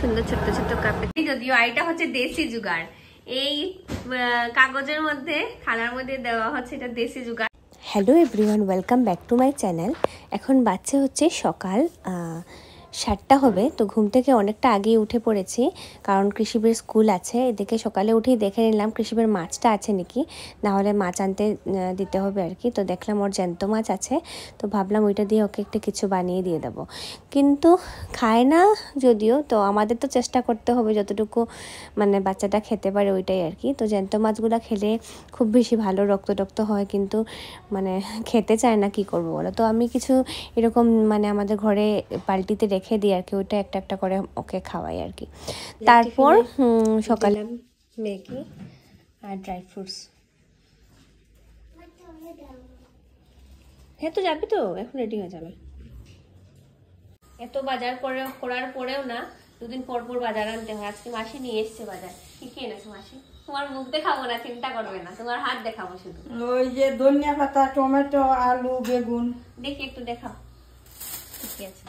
সুন্দর ছোট্ট ছোট্ট কাপে, যদিও এটা হচ্ছে দেশি জুগাড়। এই কাগজের মধ্যে থালার মধ্যে দেওয়া হচ্ছে, এটা দেশি জুগাড়। Hello everyone, welcome back to my channel. এখন বাচ্চা হচ্ছে সকাল 7টা হবে। তো ঘুম থেকে অনেকটা আগেই উঠে পড়েছি, কারণ কৃষিবের স্কুল আছে। এদিকে সকালে উঠেই দেখে নিলাম কৃষিবের মাছটা আছে নাকি, না হলে মাছ আনতে দিতে হবে আর কি। তো দেখলাম ওর জ্যান্ত মাছ আছে, তো ভাবলাম ওইটা দিয়ে ওকে একটা কিছু বানিয়ে দিয়ে দেবো। কিন্তু খায় না যদিও, তো আমাদের তো চেষ্টা করতে হবে যতটুকু মানে বাচ্চাটা খেতে পারে ওইটাই আর কি। তো জ্যান্ত মাছগুলো খেলে খুব বেশি ভালো, রক্ত হয়, কিন্তু মানে খেতে চায় না, কি করবো বলো। তো আমি কিছু এরকম মানে আমাদের ঘরে বালতিতে রেখে দিই আর কি, ওইটা একটা একটা করে ওকে খাওয়াই আর কি। তারপর সকালে ম্যাগি আর ড্রাই ফ্রুটস। হ্যাঁ, তো যাবি তো, এখন রেডি হয়ে যাবে। এত বাজার করার পরেও না, দুদিন পর পর বাজার আনতে হয়। আজকে মাসি নিয়ে এসছে বাজার। কি কি এনেছো মাসি? তোমার মুখ দেখাবো না, চিন্তা করবে না, তোমার হাত দেখাবো শুধু। ওই যে ধনিয়া পাতা, টমেটো, আলু, বেগুন। দেখি একটু দেখাও কি আছে।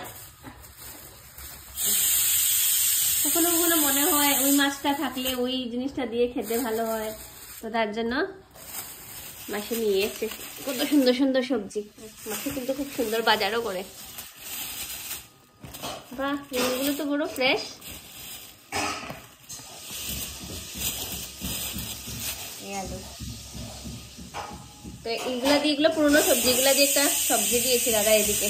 কখনো কখনো মনে হয় ওই মাছটা থাকলে ওই জিনিসটা দিয়ে খেতে ভালো হয়, তো তার জন্য মাসি নিয়ে এসছে কত সুন্দর সুন্দর সবজি। মাসি কিন্তু খুব সুন্দর বাজারও করে। বাহ, এগুলো তো পুরো ফ্রেশ। আলু তো এগুলা দিয়ে, এগুলো পুরোনো সবজি, এগুলা দিয়ে একটা সবজি দিয়েছে দাদা, এদিকে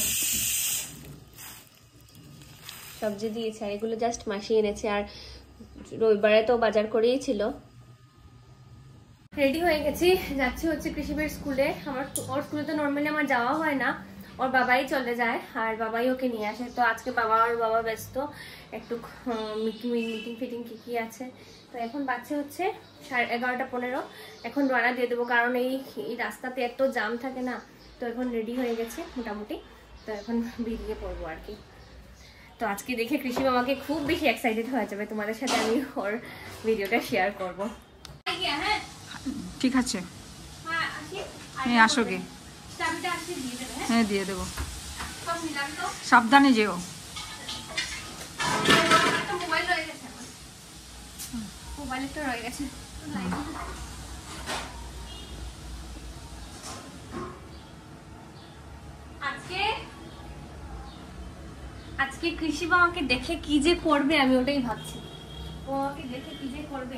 সবজি দিয়েছে, আর এগুলো জাস্ট মাসি এনেছে। আর রবিবারে তো বাজার করেই ছিল। রেডি হয়ে গেছি, যাচ্ছি হচ্ছে কৃষিবের স্কুলে। ওর স্কুলে তো নর্মালি আমার যাওয়া হয় না, ওর বাবাই চলে যায় আর বাবাই ওকে নিয়ে আসে। তো আজকে বাবা ব্যস্ত, একটু মিটিং ফিটিং কি আছে। তো এখন বাচ্চা হচ্ছে 11:15। এখন রান্না দিয়ে দেবো, কারণ এই রাস্তাতে এত জাম থাকে না। তো এখন রেডি হয়ে গেছে মোটামুটি, তো এখন বেরিয়ে পড়বো আর কি। তো আজকে দেখে কৃষি মামাকে খুব বেশি এক্সাইটেড হয়ে যাবে, তোমাদের সাথে আমি ওর ভিডিওটা শেয়ার করবো। ঠিক আছে, হ্যাঁ আসো গে, হ্যাঁ দিয়ে দেবো, সাবধানে যেও। মোবাইলটা রয়ে গেছে। আজকে কৃষি বাবাকে দেখে কি যে করবে, আমি ওটাই ভাবছি। ও আমাকে দেখে কি যে করবে।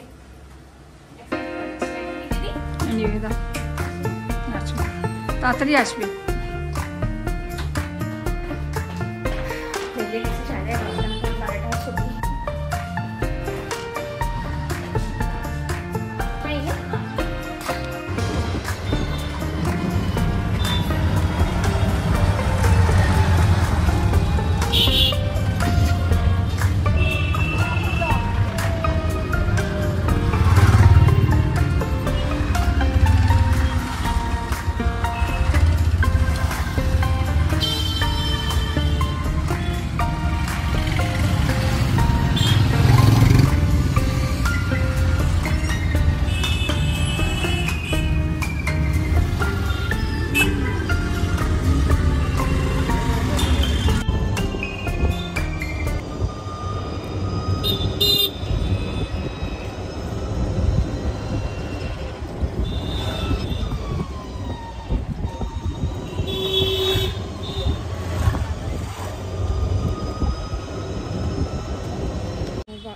তাড়াতাড়ি আসবে।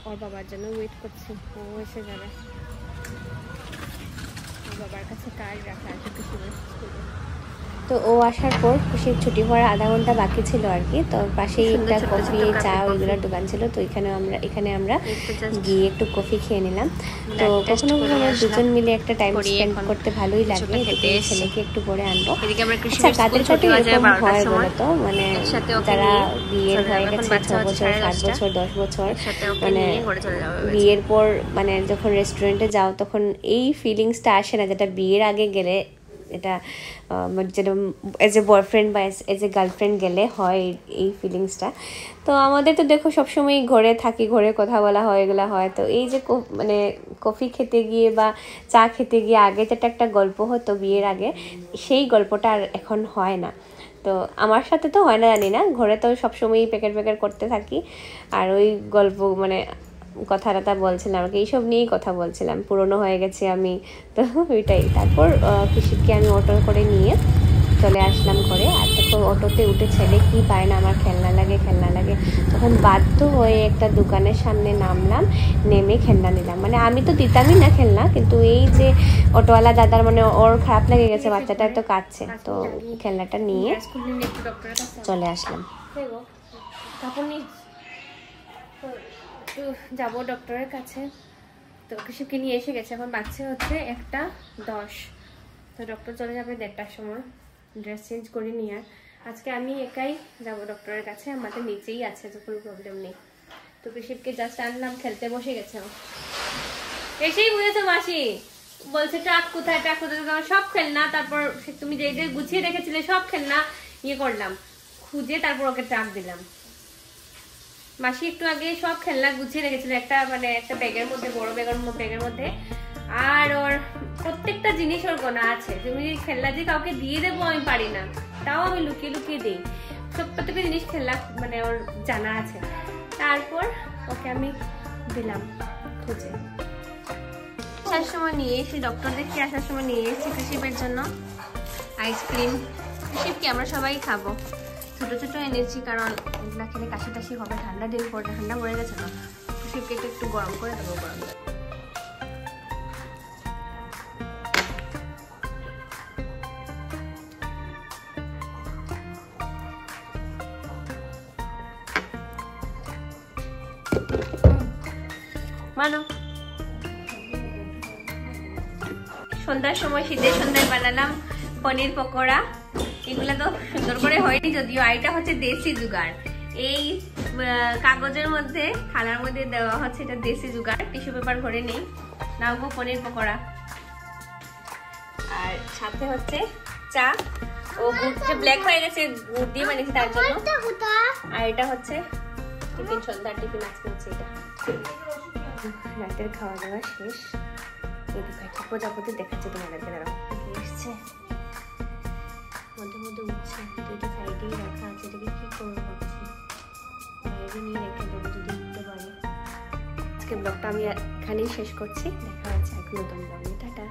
ওর বাবার জন্য ওয়েট করছি, ও এসে যাবে। ওর বাবার কাছে কার্ড রাখা আছে কৃষিবের স্কুলে। তো ও আসার পর খুশির ছুটি হওয়ার আধা ঘন্টা বাকি ছিল আর কি। তো পাশেই একটা কফি চা ওইগুলোর দোকান ছিল, তো এখানে আমরা গিয়ে একটু কফি খেয়ে নিলাম। তো কখনো কখনো দুজন মিলে একটা টাইম স্পেন্ড করতে ভালোই লাগে। ছেলেকে একটু পরে আনবো। আচ্ছা, কাদের সাথে এরকম হয় বলতো, মানে যারা বিয়ের হয়ে গেছে 6 বছর 7 বছর 10 বছর, মানে বিয়ের পর মানে যখন রেস্টুরেন্টে যাও তখন এই ফিলিংসটা আসে না, যেটা বিয়ের আগে গেলে, এটা যেটা এজ এ বয়ফ্রেন্ড বা এজ এ গার্লফ্রেন্ড গেলে হয় এই ফিলিংসটা। তো আমাদের তো দেখো সবসময় ঘরে থাকি, ঘরে কথা বলা হয়, এগুলো হয়। তো এই যে মানে কফি খেতে গিয়ে বা চা খেতে গিয়ে আগে যেটা একটা গল্প হতো বিয়ের আগে, সেই গল্পটা আর এখন হয় না। তো আমার সাথে তো হয় না জানি না, ঘরে তো সবসময়ই প্যাকেট করতে থাকি আর ওই গল্প মানে কথা বলছিলাম আর কি, এইসব নিয়েই কথা বলছিলাম, পুরনো হয়ে গেছে আমি তো ওইটাই। তারপর কৃষিককে আমি অটো করে নিয়ে চলে আসলাম ঘরে। আর তখন অটোতে উঠে ছেলে কি পায় না আমার খেলনা লাগে, তখন বাধ্য হয়ে একটা দোকানের সামনে নামলাম, নেমে খেলনা নিলাম। মানে আমি তো দিতামই না খেলনা, কিন্তু এই যে অটোওয়ালা দাদার মানে ওর খারাপ লেগে গেছে, বাচ্চাটা তো কাঁদছে, তো খেলনাটা নিয়ে চলে আসলাম। তারপর একটু যাবো ডক্টরের কাছে, তো কৃষিকে নিয়ে এসে গেছে, এখন বাচ্চা হচ্ছে 1:10, তো ডক্টর চলে যাবে 1:30টার সময়। ড্রেস চেঞ্জ করে নিয়ে আজকে আমি একাই যাব ডক্টরের কাছে, আমাদের নিচেই আছে, তো কোনো প্রবলেম নেই। তো কৃষিককে জাস্ট আনলাম, খেলতে বসে গেছে। এসেই বুঝেছো মাসি বলছে ট্রাক কোথায়, সব খেলনা, তারপর তুমি যে গুছিয়ে রেখেছিলে সব খেলনা ইয়ে করলাম, খুঁজে তারপর ওকে ট্রাক দিলাম। মাসি একটু আগে সব খেলনা গুছিয়ে রেখেছিল একটা ব্যাগের মধ্যে, বড় ব্যাগের মধ্যে, আর ওর প্রত্যেকটা জিনিস ওর গোনা আছে। তুমি খেলনা যে কাউকে দিয়ে দেবো আমি পারি না, তাও আমি লুকিয়ে দিই, প্রত্যেকটা জিনিস খেলনা মানে ওর জানা আছে। তারপর ওকে আমি দিলাম খুঁজে। আসার সময় নিয়ে এসে ডক্টর দেখে আসার সময় নিয়ে এসেছি কৃষিপের জন্য আইসক্রিম। কৃষিপকে আমরা সবাই খাবো, ছোট এনেছি, কারণ এগুলা খেলে কাশি টাশি হবে, ঠান্ডা দিন পরে ঠান্ডা পড়ে গেছে তো, কৃষিপকে একটু গরম করে দেবো। গরম মানো। সন্ধ্যার সময় শীতের সন্ধ্যায় বানালাম পনির পকোড়া। এগুলা তো সুন্দর করে হয়নি যদিও, এটা হচ্ছে দেশি জুগাড়। এই কাগজের মধ্যে থালার মধ্যে দেওয়া হচ্ছে, এটা দেশি জুগাড়। টিস্যু পেপার ঘরে নেই, নাও পনির পকোড়া। আর সাথে হচ্ছে চা, ও গুড় ব্ল্যাক হয়ে গেছে, গুড় দিয়ে বানিয়েছি তার জন্য। আর এটা হচ্ছে টিফিন, সন্ধ্যার টিফিন আজকে হচ্ছে এটা। রাতের খাওয়া দাওয়া শেষ। এদিকে একটা প্রজাপতি দেখাচ্ছে তোমাদেরকে, দাঁড়াও এসছে মধ্যে উঠছে, দুইটা সাইডেই রাখা আছে, এটাকে কি করবো ভাবছি, বাইরে নিয়ে রেখে দেবো যদি উঠতে পারে। আজকে ব্লগটা আমি এখানেই শেষ করছি, দেখা হচ্ছে এক নতুন ব্লগে, টাটা।